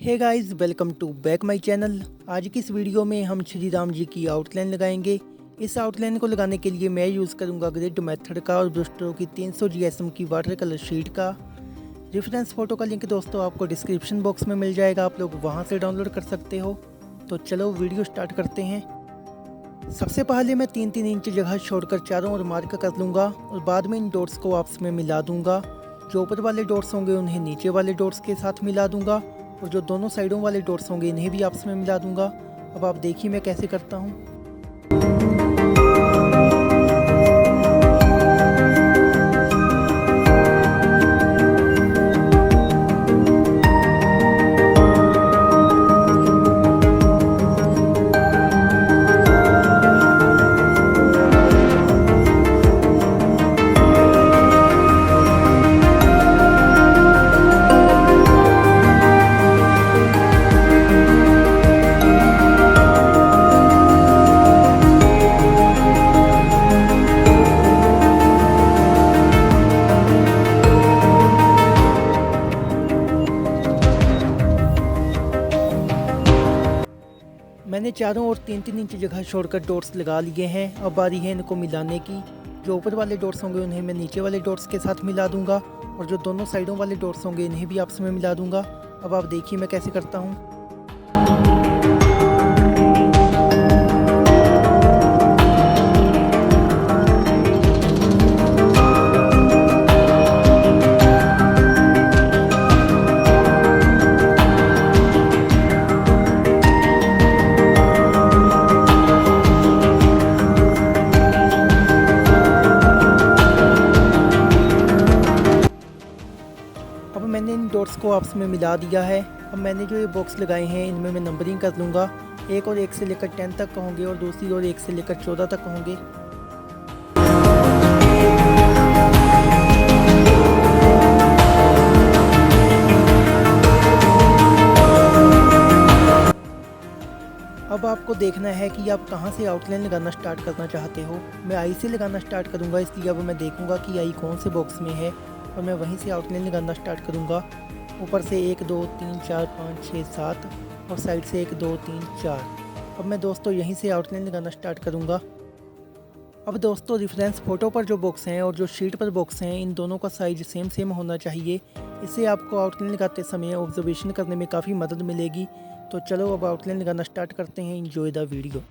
Hey guys, welcome to back my channel. आज की इस वीडियो में हम श्री राम जी की आउटलाइन लगाएंगे। इस आउटलाइन को लगाने के लिए मैं यूज़ करूंगा ग्रिड मेथड का और ब्रुस्ट्रो की 300 GSM की वाटर कलर शीट का। रेफरेंस फ़ोटो का लिंक दोस्तों आपको डिस्क्रिप्शन बॉक्स में मिल जाएगा, आप लोग वहां से डाउनलोड कर सकते हो। तो चलो वीडियो स्टार्ट करते हैं। सबसे पहले मैं 3-3 इंच जगह छोड़कर चारों ओर मार्क कर लूँगा और बाद में इन डॉट्स को आपस में मिला दूँगा। जो ऊपर वाले डॉट्स होंगे उन्हें नीचे वाले डॉट्स के साथ मिला दूँगा और जो दोनों साइडों वाले डॉट्स होंगे इन्हें भी आपस में मिला दूँगा। अब आप देखिए मैं कैसे करता हूँ। मैंने चारों ओर 3-3 इंच जगह छोड़कर डॉट्स लगा लिए हैं। अब बारी है इनको मिलाने की। जो ऊपर वाले डॉट्स होंगे उन्हें मैं नीचे वाले डॉट्स के साथ मिला दूंगा और जो दोनों साइडों वाले डॉट्स होंगे इन्हें भी आपस में मिला दूंगा। अब आप देखिए मैं कैसे करता हूँ। अब मैंने इन डॉट्स को आपस में मिला दिया है। अब मैंने जो ये बॉक्स लगाए हैं इनमें मैं नंबरिंग कर लूँगा। एक और 1 से लेकर 10 तक का होंगे और दूसरी और 1 से लेकर 14 तक का होंगे। अब आपको देखना है कि आप कहाँ से आउटलाइन लगाना स्टार्ट करना चाहते हो। मैं आई से लगाना स्टार्ट करूँगा, इसलिए अब मैं देखूँगा कि आई कौन से बॉक्स में है और मैं वहीं से आउटलाइन लगाना स्टार्ट करूँगा। ऊपर से 1 2 3 4 5 6 7 और साइड से 1 2 3 4। अब मैं दोस्तों यहीं से आउटलाइन लगाना स्टार्ट करूँगा। अब दोस्तों रेफरेंस फ़ोटो पर जो बॉक्स हैं और जो शीट पर बॉक्स हैं इन दोनों का साइज सेम होना चाहिए। इससे आपको आउटलाइन लगाते समय ऑब्जर्वेशन करने में काफ़ी मदद मिलेगी। तो चलो अब आउटलाइन लगाना स्टार्ट करते हैं। Enjoy the video.